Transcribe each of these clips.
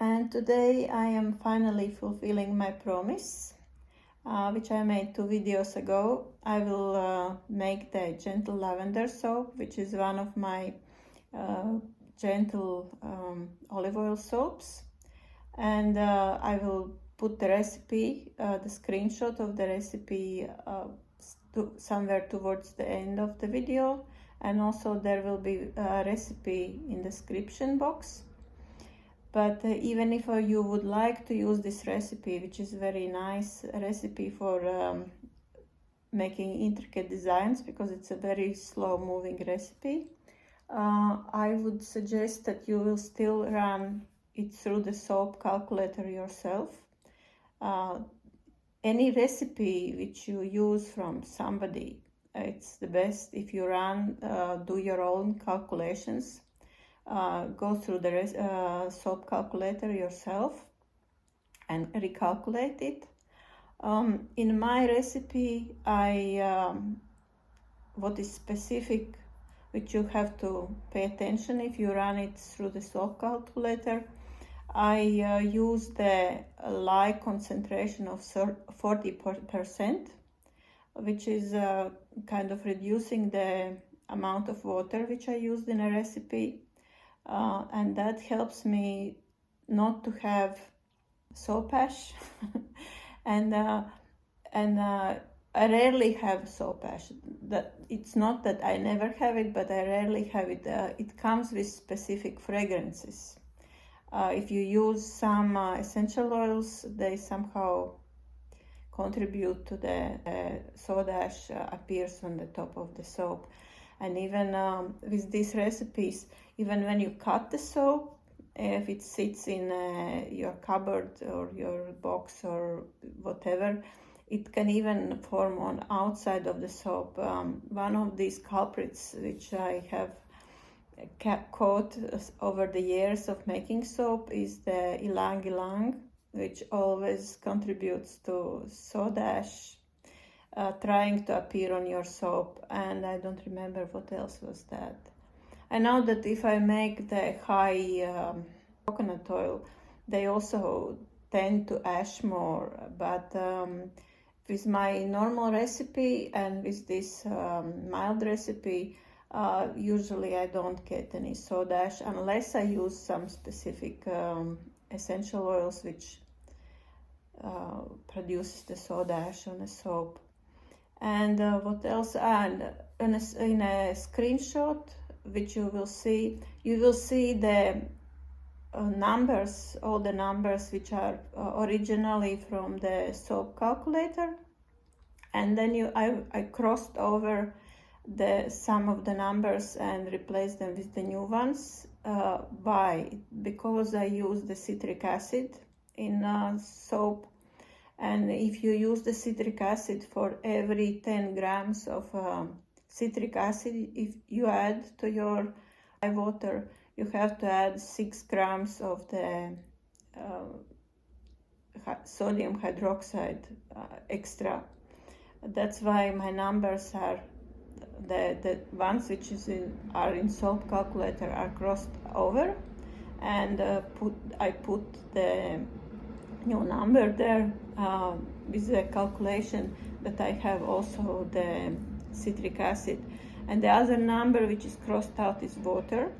And today I am finally fulfilling my promise, which I made 2 videos ago. I will make the gentle lavender soap, which is one of my gentle olive oil soaps. And I will put the recipe, the screenshot of the recipe somewhere towards the end of the video. And also there will be a recipe in the description box. But even if you would like to use this recipe, which is a very nice recipe for making intricate designs, because it's a very slow moving recipe, I would suggest that you will still run it through the soap calculator yourself. Any recipe which you use from somebody, it's the best if you do your own calculations. Go through the soap calculator yourself and recalculate it. In my recipe, what is specific, which you have to pay attention if you run it through the soap calculator, I use the lye concentration of 40%, which is kind of reducing the amount of water which I used in a recipe. And that helps me not to have soap ash. and I rarely have soap ash. That it's not that I never have it, but I rarely have it. It comes with specific fragrances. If you use some essential oils, they somehow contribute to the soda ash appears on the top of the soap. And even with these recipes, even when you cut the soap, if it sits in your cupboard or your box or whatever, it can even form on outside of the soap. One of these culprits which I have caught over the years of making soap is the ylang ylang, which always contributes to soda ash trying to appear on your soap. And I don't remember what else was that. I know that if I make the high coconut oil, they also tend to ash more, but with my normal recipe and with this mild recipe, usually I don't get any soda ash unless I use some specific essential oils which produces the soda ash on a soap. And what else? And in a screenshot which you will see the numbers, all the numbers which are originally from the soap calculator, and then I crossed over some of the numbers and replaced them with the new ones because I use the citric acid in soap. And if you use the citric acid, for every 10 grams of citric acid, if you add to your water, you have to add 6 grams of the sodium hydroxide extra. That's why my numbers are the ones which are in soap calculator are crossed over, and I put the new number there with the calculation that I have also the citric acid. And the other number which is crossed out is water.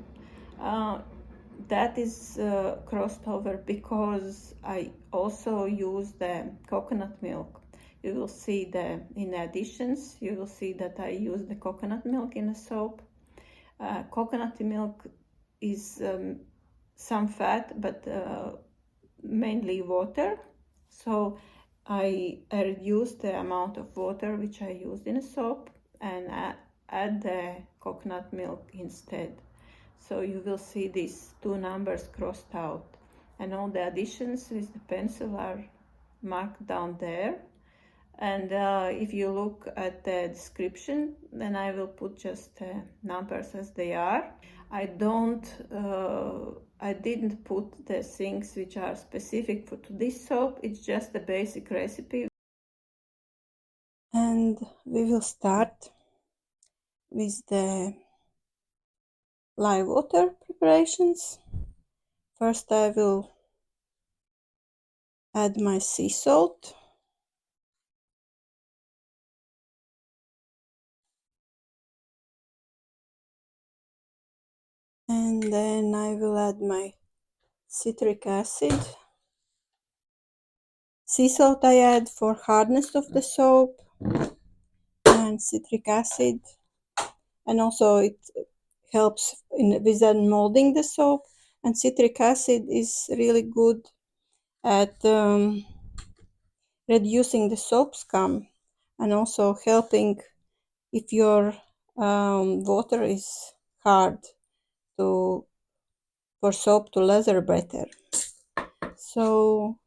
That is crossed over because I also use the coconut milk. You will see in additions, you will see that I use the coconut milk in a soap. Coconut milk is some fat, but mainly water. So I reduce the amount of water which I used in a soap and add the coconut milk instead. So you will see these two numbers crossed out, and all the additions with the pencil are marked down there. And if you look at the description, then I will put just numbers as they are. I didn't put the things which are specific to this soap. It's just the basic recipe. And we will start with the lye water preparations. First I will add my sea salt. And then I will add my citric acid. Sea salt I add for hardness of the soap, and citric acid, and also it helps with molding the soap. And citric acid is really good at reducing the soap scum, and also helping if your water is hard for soap to lather better. So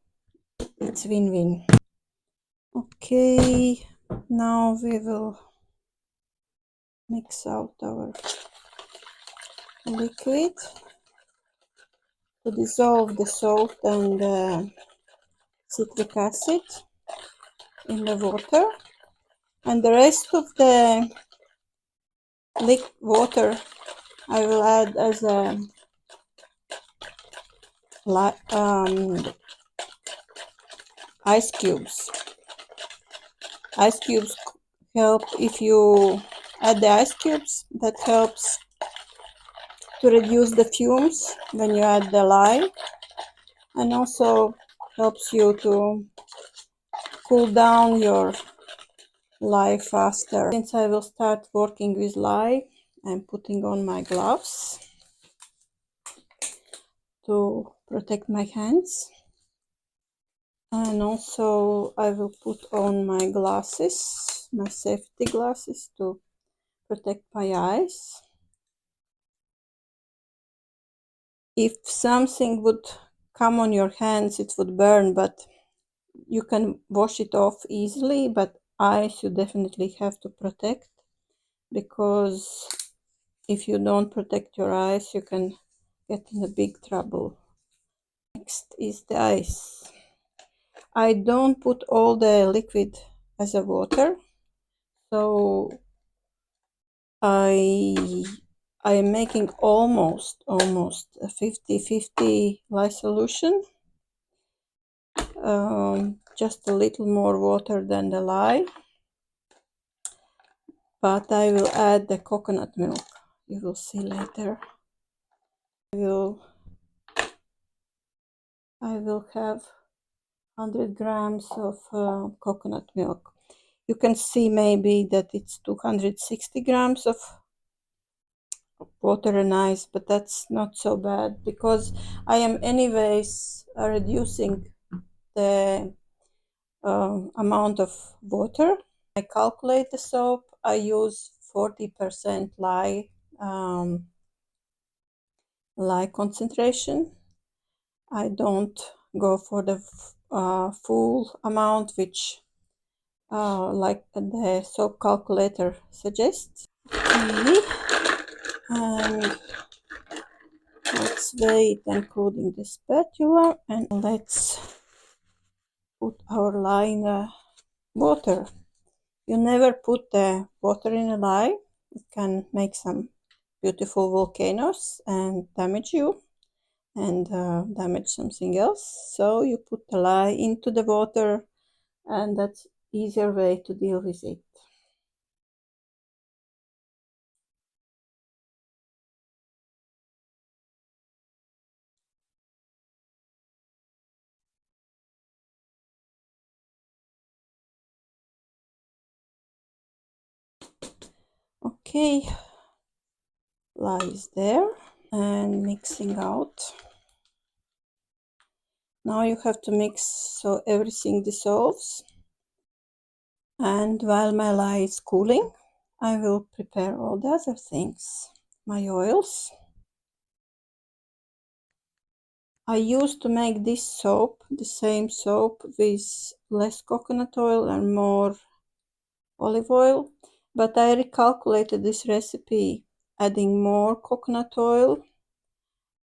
it's win-win. Okay, now we will mix out our liquid to dissolve the salt and citric acid in the water, and the rest of the water I will add as a ice cubes. Ice cubes help. If you add the ice cubes, that helps to reduce the fumes when you add the lye, and also helps you to cool down your lye faster. Since I will start working with lye, I'm putting on my gloves to protect my hands, and also I will put on my glasses, my safety glasses, to protect my eyes. If something would come on your hands, it would burn, but you can wash it off easily. But eyes you definitely have to protect, because if you don't protect your eyes, you can get in a big trouble. Next is the ice. I don't put all the liquid as a water, so I am making almost a 50-50 lye solution, just a little more water than the lye, but I will add the coconut milk. You will see later. I will have 100 grams of coconut milk. You can see maybe that it's 260 grams of water and ice, but that's not so bad, because I am anyways reducing the amount of water. I calculate the soap. I use 40% lye concentration. I don't go for the full amount, which like the soap calculator suggests. Okay. And let's weigh it including the spatula, and let's put our lye in the water. You never put the water in a lye. It can make some beautiful volcanoes and damage you, and damage something else. So you put the lye into the water, and that's easier way to deal with it. Okay, lye is there and mixing out. Now you have to mix so everything dissolves. And while my lye is cooling, I will prepare all the other things. My oils. I used to make this soap, the same soap, with less coconut oil and more olive oil, but I recalculated this recipe, adding more coconut oil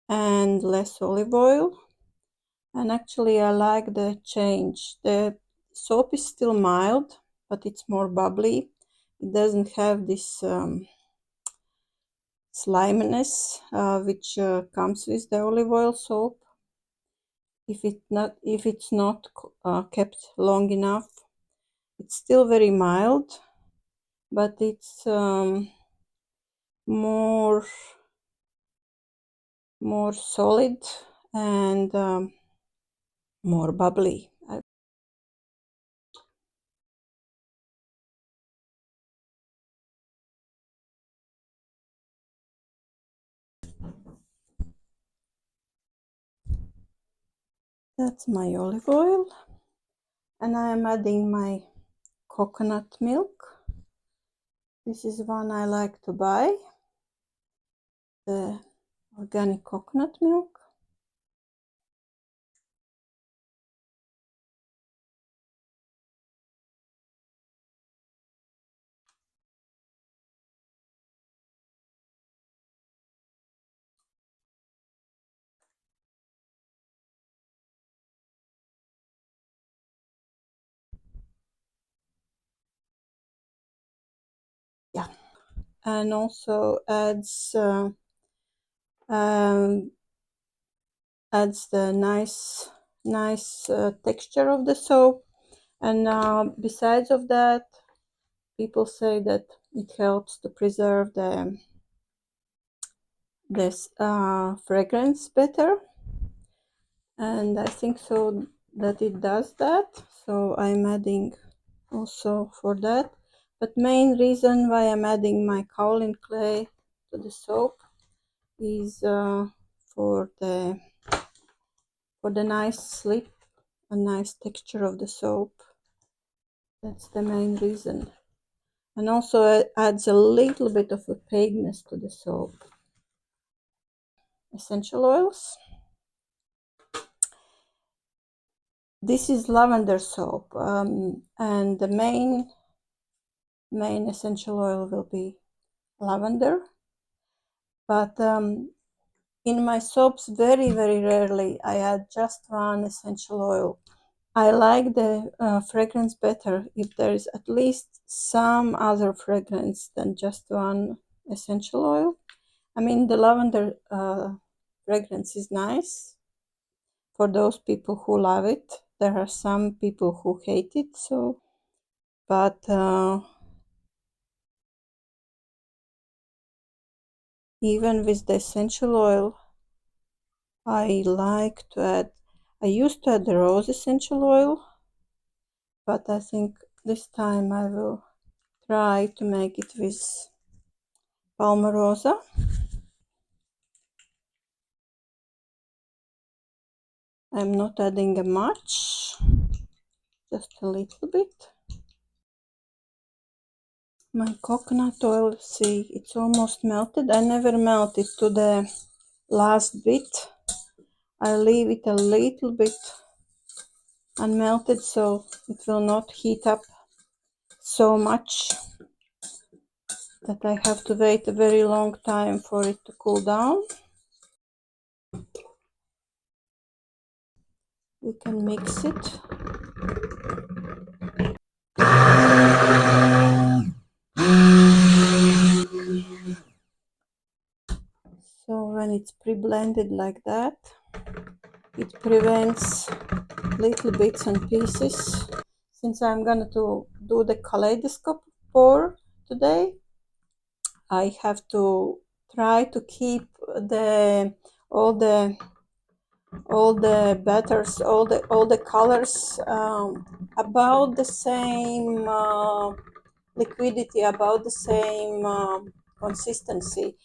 and less olive oil, and actually I like the change. The soap is still mild, but it's more bubbly. It doesn't have this sliminess which comes with the olive oil soap. if it's not kept long enough. It's still very mild, but it's more solid and more bubbly. That's my olive oil, and I am adding my coconut milk. This is one I like to buy, the organic coconut milk. Yeah, and also adds the nice texture of the soap. And besides of that, people say that it helps to preserve this fragrance better, and I think so that it does that. So I'm adding also for that. But main reason why I'm adding my kaolin clay to the soap is for the nice slip, a nice texture of the soap. That's the main reason. And also it adds a little bit of opaqueness to the soap. Essential oils. This is lavender soap, and the main essential oil will be lavender. But in my soaps, very rarely I add just one essential oil. I like the fragrance better if there is at least some other fragrance than just one essential oil. I mean, the lavender fragrance is nice for those people who love it. There are some people who hate it, so, but even with the essential oil, I like to add, I used to add the rose essential oil, but I think this time I will try to make it with palmarosa. I'm not adding much, just a little bit. My coconut oil, see, it's almost melted. I never melt it to the last bit. I leave it a little bit unmelted so it will not heat up so much that I have to wait a very long time for it to cool down. We can mix it. So when it's pre-blended like that, it prevents little bits and pieces. Since I'm going to do the kaleidoscope pour today, I have to try to keep all the batters, all the colors about the same liquidity, about the same consistency,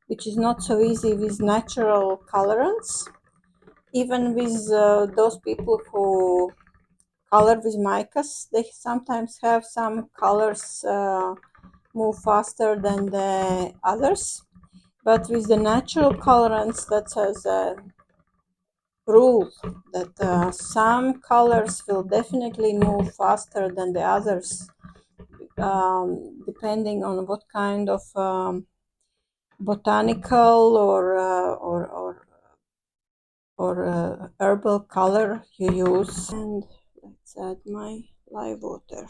which is not so easy with natural colorants. Even with those people who color with micas, they sometimes have some colors move faster than the others. But with the natural colorants, that has a rule that some colors will definitely move faster than the others, depending on what kind of botanical or herbal color you use. And let's add my live water.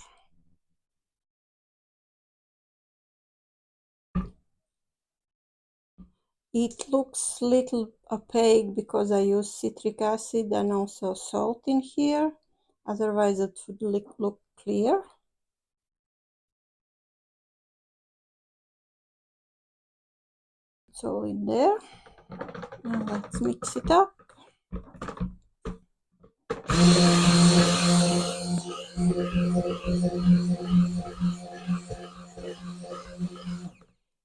It looks little opaque because I use citric acid and also salt in here. Otherwise it would look clear. It's all in there. Now let's mix it up.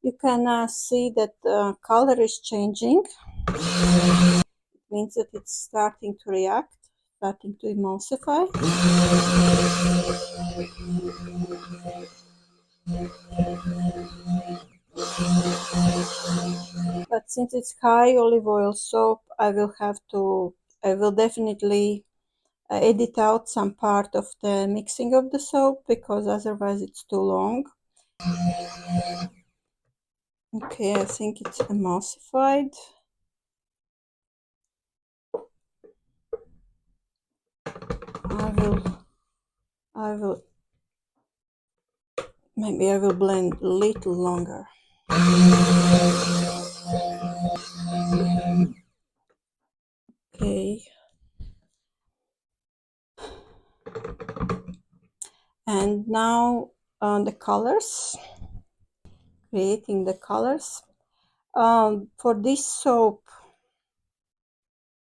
You can see that the color is changing. It means that it's starting to react, starting to emulsify. But since it's high olive oil soap, I will definitely edit out some part of the mixing of the soap because otherwise it's too long. Okay, I think it's emulsified. Maybe I will blend a little longer. Okay. And now the colors, creating the colors. For this soap,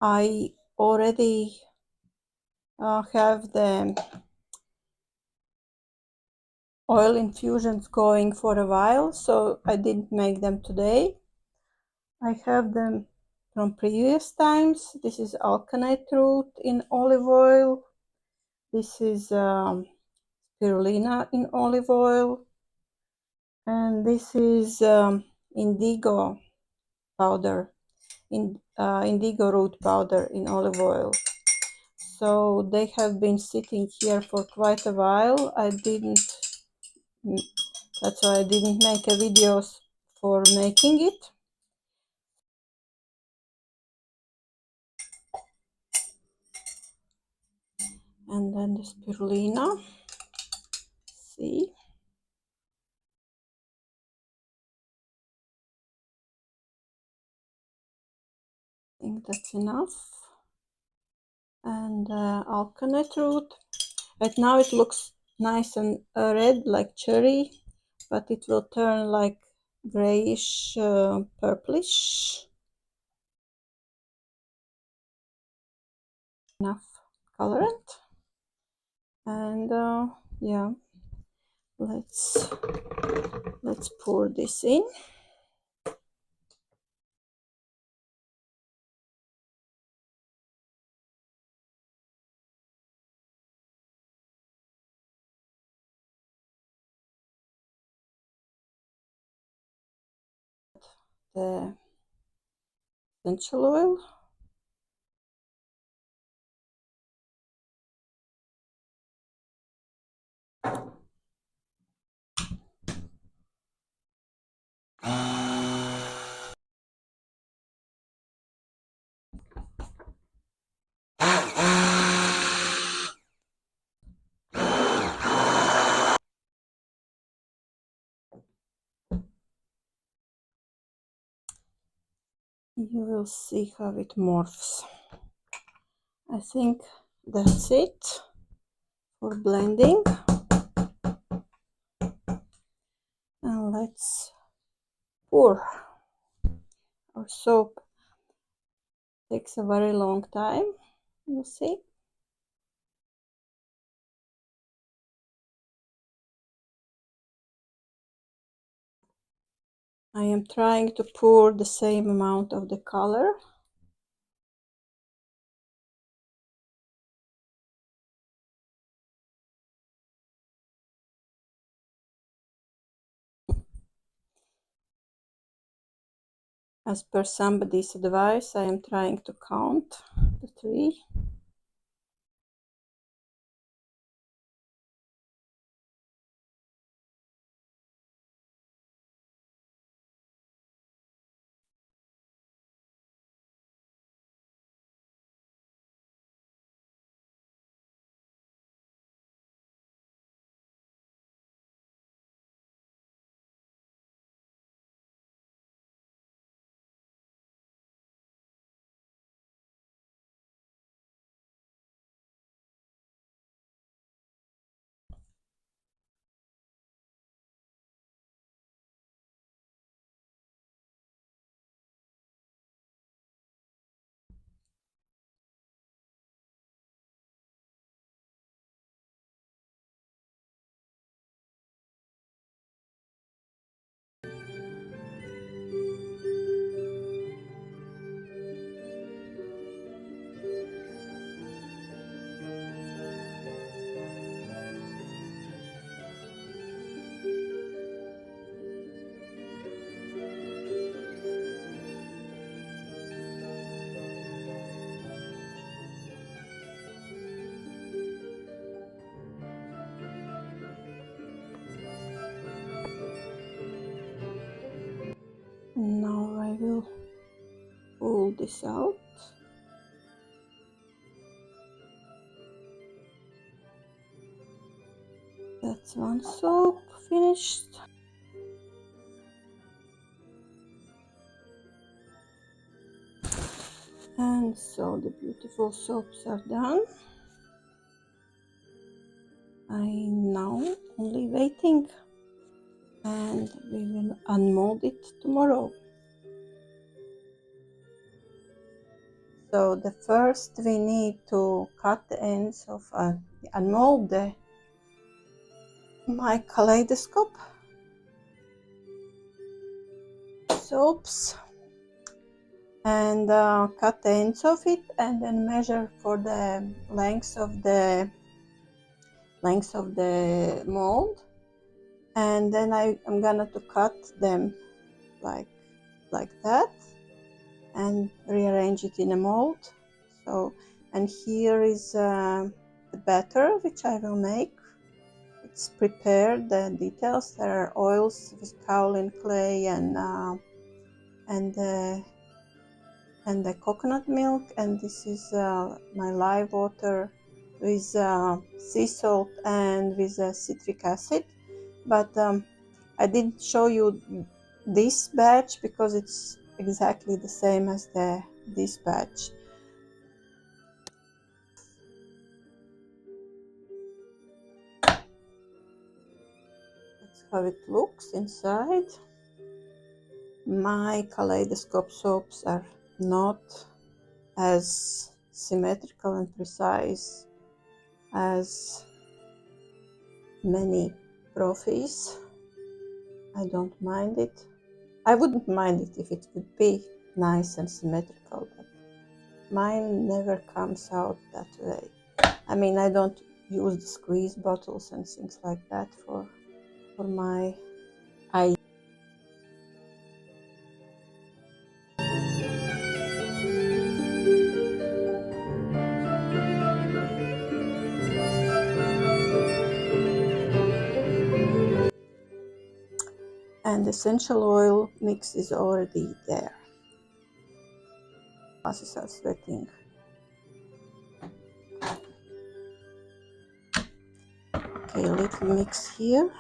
I already have the oil infusions going for a while, so I didn't make them today. I have them from previous times. This is alkanite root in olive oil. This is spirulina in olive oil. And this is indigo powder, indigo root powder in olive oil. So they have been sitting here for quite a while. That's why I didn't make a video for making it. And then the spirulina. See? I think that's enough. And alkanite root. Right now it looks nice and red like cherry, but it will turn like grayish purplish. Enough colorant. And yeah, let's pour this in. The essential oil. You will see how it morphs. I think that's it for blending. And let's pour. Our soap takes a very long time, you see. I am trying to pour the same amount of the color. As per somebody's advice, I am trying to count the 3. this out. That's one soap finished. And so the beautiful soaps are done. I'm now only waiting, and we will unmold it tomorrow. So the first we need to cut the ends of unmold my kaleidoscope soaps, and cut the ends of it, and then measure for the length of the mold, and then I'm gonna to cut them like that and rearrange it in a mold. So, and here is the batter which I will make. It's prepared, the details. There are oils with kaolin clay and the coconut milk, and this is my live water with sea salt and with citric acid. But I didn't show you this batch because it's exactly the same as this batch. That's how it looks inside. My kaleidoscope soaps are not as symmetrical and precise as many profis. I don't mind it. I wouldn't mind it if it would be nice and symmetrical, but mine never comes out that way. I mean, I don't use the squeeze bottles and things like that for my eye. And the essential oil mix is already there. Glasses are sweating. Okay, a little mix here.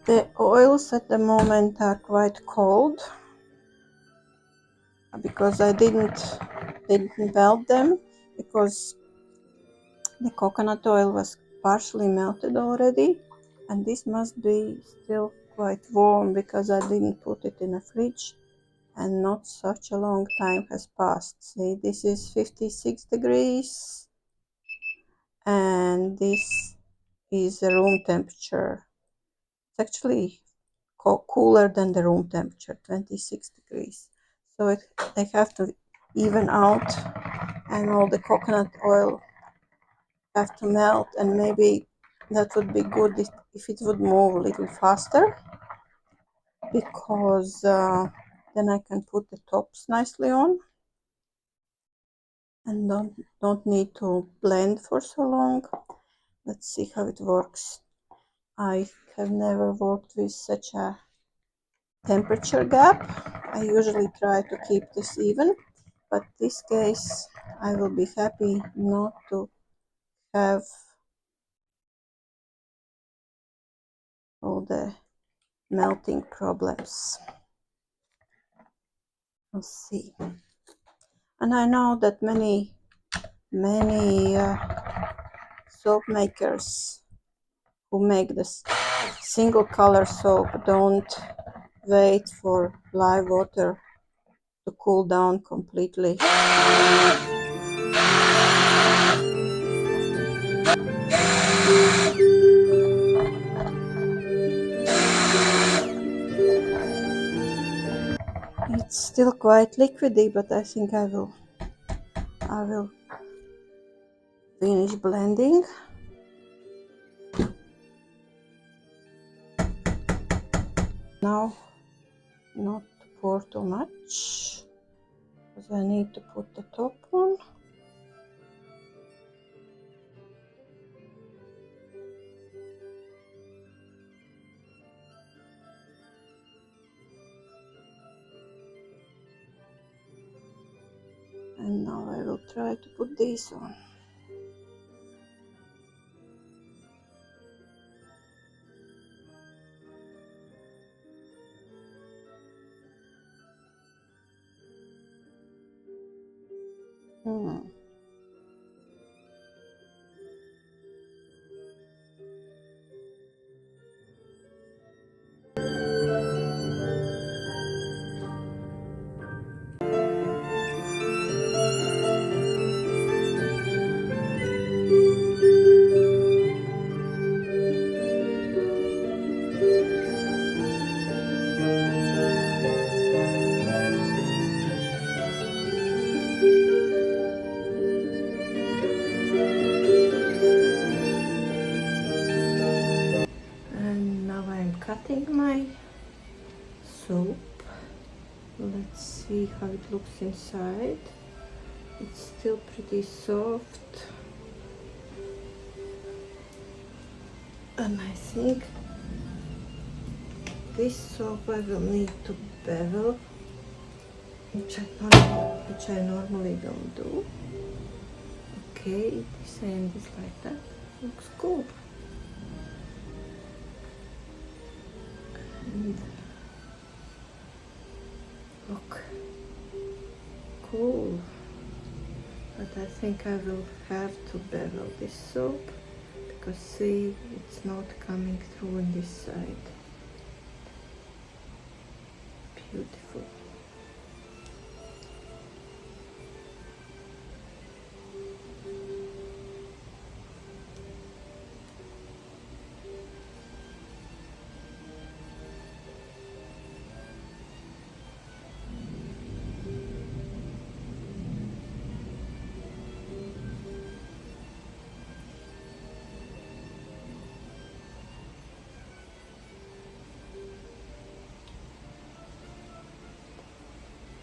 The oils at the moment are quite cold because I didn't melt them, because the coconut oil was partially melted already, and this must be still quite warm because I didn't put it in a fridge and not such a long time has passed. See, this is 56 degrees and this is the room temperature. It's actually cooler than the room temperature, 26 degrees. So they have to even out, and all the coconut oil have to melt, and maybe that would be good if it would move a little faster, because then I can put the tops nicely on and don't need to blend for so long. Let's see how it works. I have never worked with such a temperature gap. I usually try to keep this even, but this case I will be happy not to have all the melting problems. We'll see. And I know that many soap makers who make this single color soap don't wait for live water to cool down completely. It's still quite liquidy, but I think I will finish blending. Now, not to pour too much, because I need to put the top on. now I will try to put this on. And now I'm cutting my soap. Let's see how it looks inside. It's still pretty soft. And I think this soap I will need to bevel, which I normally don't do. Okay, this end is like that. Looks cool. And look, cool. But I think I will have to bevel this soap because see, it's not coming through on this side. Beautiful.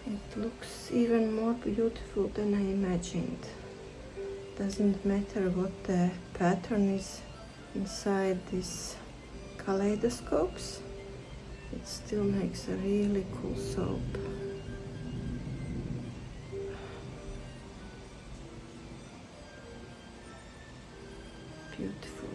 It looks even more beautiful than I imagined. Doesn't matter what the pattern is inside these kaleidoscopes, it still makes a really cool soap. Beautiful.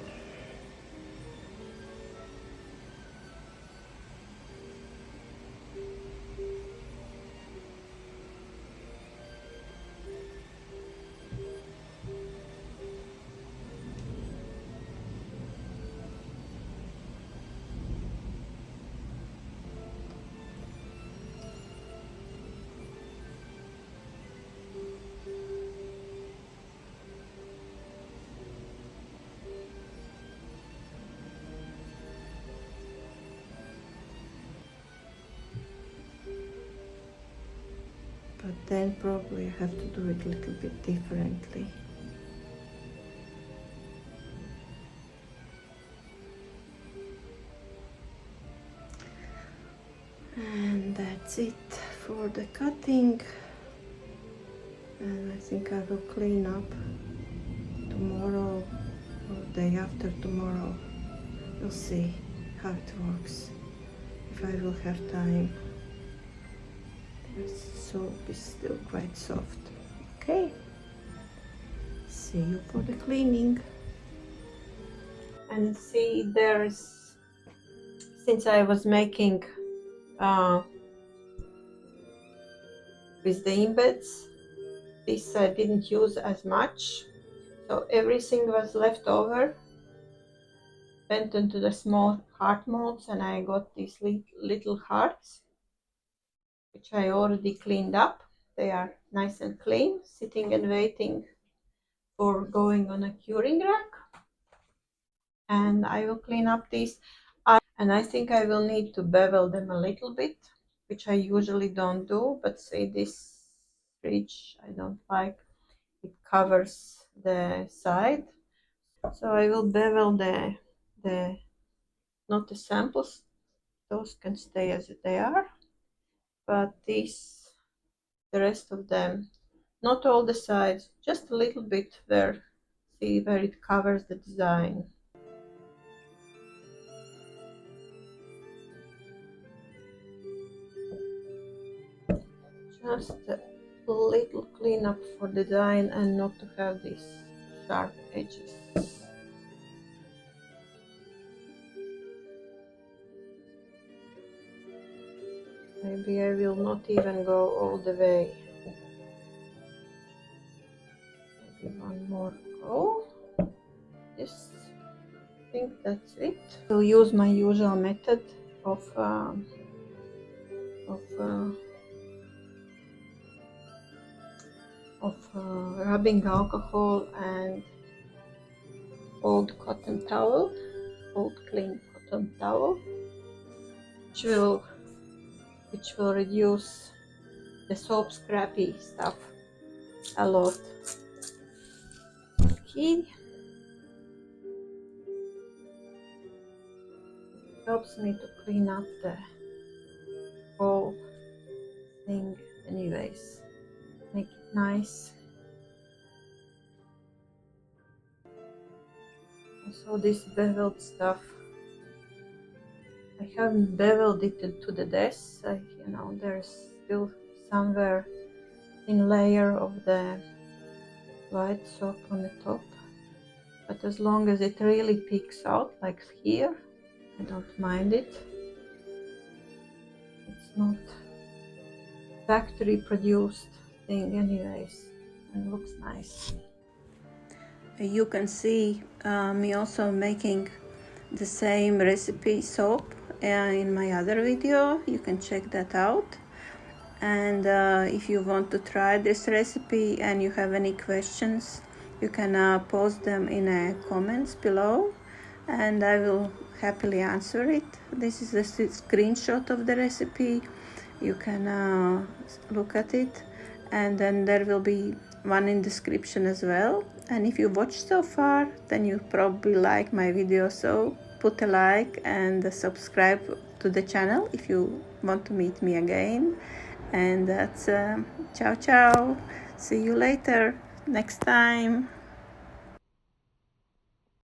But then probably I have to do it a little bit differently. And that's it for the cutting. And I think I will clean up tomorrow or day after tomorrow. We'll see how it works, if I will have time. This soap is still quite soft. Okay, see you for the cleaning. And see, there's, since I was making with the embeds, this I didn't use as much, so everything was left over, went into the small heart molds, and I got these little hearts, which I already cleaned up. They are nice and clean, sitting and waiting for going on a curing rack. And I will clean up these, and I think I will need to bevel them a little bit, which I usually don't do, but see, this ridge I don't like, it covers the side, so I will bevel the not the samples, those can stay as they are, but these, the rest of them, not all the sides, just a little bit where, see, where it covers the design. Just a little cleanup for design and not to have these sharp edges. Maybe I will not even go all the way. Maybe one more go. Yes, I think that's it. I'll use my usual method of rubbing alcohol and old cotton towel, old clean cotton towel, which will reduce the soap scrappy stuff a lot. Okay. Helps me to clean up the whole thing anyways. Make it nice. Also this beveled stuff, I haven't beveled it to the desk. You know, there's still somewhere thin layer of the white soap on the top, but as long as it really peeks out like here, I don't mind it. It's not factory produced thing anyways, and looks nice. You can see me also making the same recipe soap in my other video. You can check that out. And if you want to try this recipe and you have any questions, you can post them in the comments below and I will happily answer it. This is a screenshot of the recipe. You can look at it, and then there will be one in description as well. And if you watched so far, then you probably like my video, so put a like and subscribe to the channel if you want to meet me again. And that's ciao ciao, see you later next time.